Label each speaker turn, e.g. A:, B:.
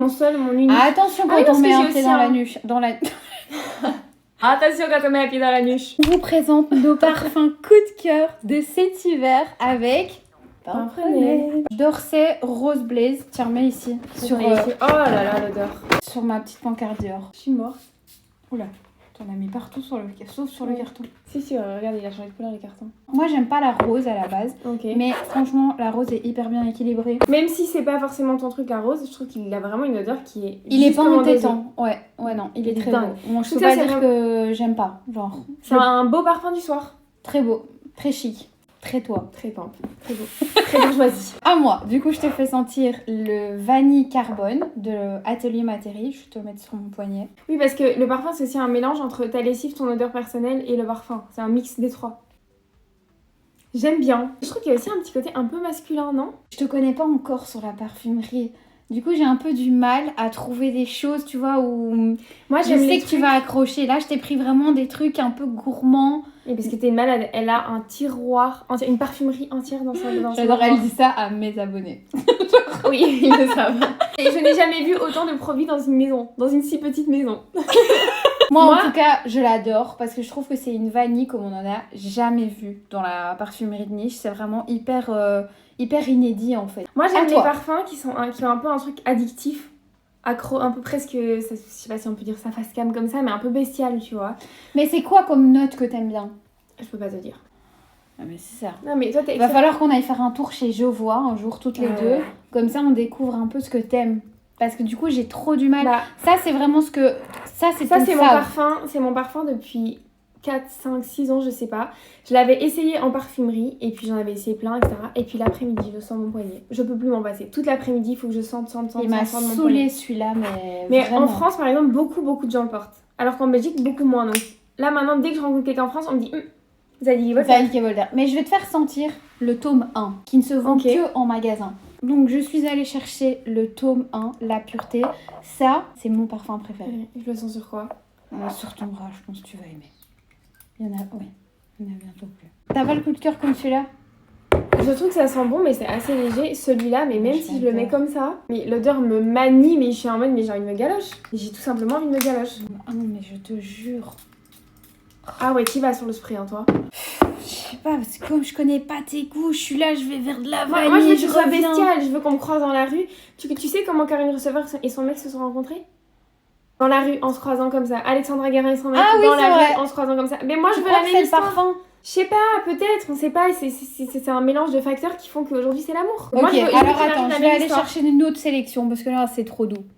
A: Mon seul, mon unique.
B: Ah, attention quand
A: oui,
B: on
A: parce
B: met
A: que
B: un
A: j'ai
B: pied
A: aussi
B: dans la
A: un-
B: nuque.
A: Attention quand on met un pied dans la nuche.
B: Je vous présente nos parfums coup de cœur de cet hiver avec
A: Parfumé.
B: Dorset Rose Blaze. Tiens, mets ici.
A: Oh là là, l'odeur.
B: Sur ma petite pancarte Dior.
A: Je suis morte.
B: Oula, t'en as mis partout sauf sur le
A: Ouais.
B: carton.
A: Si, regarde, il a changé de couleur, les cartons.
B: Moi, j'aime pas la rose à la base.
A: Ok.
B: Mais franchement, la rose est hyper bien équilibrée.
A: Même si c'est pas forcément ton truc à rose, je trouve qu'il a vraiment une odeur qui est.
B: Il est pas
A: justement dosée.
B: entêtant. Ouais, non, il est très
A: dingue.
B: beau. Bon, je
A: Tout
B: peux
A: ça,
B: pas
A: c'est
B: dire
A: vraiment-
B: que j'aime pas. Genre,
A: C'est un beau parfum du soir.
B: très beau, très chic, très toi.
A: Très pimp. Très beau. Très bourgeoisie.
B: À moi, du coup, je te fais sentir le vanille carbone de Atelier Materi. Je vais te le mettre sur mon poignet.
A: Oui, parce que le parfum, c'est aussi un mélange entre ta lessive, ton odeur personnelle et le parfum. C'est un mix des trois. J'aime bien. Je trouve qu'il y a aussi un petit côté un peu masculin, non?
B: Je te connais pas encore sur la parfumerie. Du coup, j'ai un peu du mal à trouver des choses, tu vois, où
A: Moi,
B: je
A: j'aime
B: sais
A: les
B: que tu vas accrocher. Là, je t'ai pris vraiment des trucs un peu gourmands.
A: Et parce que t'es une malade, elle a un tiroir, une parfumerie entière dans son
B: J'adore,
A: tiroir.
B: elle dit ça à mes abonnés.
A: Oui, ils le savent. Et je n'ai jamais vu autant de produits dans une maison, dans une si petite maison.
B: Moi,
A: Moi-
B: en tout cas, je l'adore parce que je trouve que c'est une vanille comme on en a jamais vu dans la parfumerie de niche. C'est vraiment hyper inédit en fait.
A: Moi,
B: À
A: j'aime les
B: toi.
A: parfums qui ont un peu un truc addictif, accro, un peu presque, je sais pas si on peut dire ça face cam comme ça, mais un peu bestial, tu vois.
B: Mais c'est quoi comme note que t'aimes bien?
A: Je peux pas te dire.
B: Ah, mais c'est ça.
A: Non, mais toi, t'es
B: Il va falloir qu'on aille faire un tour chez Jovois un jour toutes les
A: Ah
B: deux.
A: ouais.
B: Comme ça, on découvre un peu ce que t'aimes. Parce que du coup, j'ai trop du mal.
A: Bah,
B: Ça, c'est vraiment ce que. Ça, c'est
A: ça,
B: ton
A: c'est
B: fave.
A: mon parfum depuis 4, 5, 6 ans, je sais pas. Je l'avais essayé en parfumerie, et puis j'en avais essayé plein, etc. Et puis l'après-midi, je sens mon poignet. Je peux plus m'en passer. Toute l'après-midi, il faut que je sente
B: Il m'a
A: mon
B: saoulé
A: poignet.
B: celui-là, mais.
A: Mais
B: vraiment.
A: en France, par exemple, beaucoup de gens le portent. Alors qu'en Belgique, beaucoup moins. Donc là, maintenant, dès que je rencontre quelqu'un en France, on me dit Zadie Voltaire.
B: Vanille et Voltaire. Mais je vais te faire sentir le tome 1, qui ne se vend
A: Ok.
B: que en magasin. Donc, je suis allée chercher le tome 1, La Pureté. Ça, c'est mon parfum préféré.
A: Je le sens sur quoi?
B: Sur ton bras, je pense que tu vas aimer. Il y en a, oui, il y en a bientôt plus. T'as pas le coup de cœur comme celui-là?
A: Je trouve que ça sent bon, mais c'est assez léger. Celui-là, mais même si je le mets
B: J'adore.
A: comme ça, mais l'odeur me manie, mais je suis en mode, mais j'ai envie de me galoche. J'ai tout simplement envie de me galoche.
B: Ah non, mais je te jure.
A: Ah ouais, qui va sur le spray, hein, toi?
B: Je sais pas, parce que comme je connais pas tes goûts, je suis là, je vais vers de la vanille.
A: Moi, je veux que tu sois
B: reviens.
A: bestial. Je veux qu'on me croise dans la rue. Tu sais comment Karine Receveur et son mec se sont rencontrés? Dans la rue, en se croisant comme ça. Alexandra Guérin et son mec
B: Ah oui,
A: dans
B: c'est
A: la
B: vrai.
A: rue, en se croisant comme ça. Mais moi, je
B: Tu
A: veux
B: crois
A: la
B: que
A: même
B: c'est le
A: histoire.
B: parfum?
A: Je sais pas, peut-être, on sait pas. C'est un mélange de facteurs qui font qu'aujourd'hui, c'est l'amour.
B: Ok,
A: Moi, je veux
B: alors
A: qu'il arrive
B: attends,
A: la
B: je
A: même
B: vais aller
A: histoire.
B: chercher une autre sélection parce que là, c'est trop doux.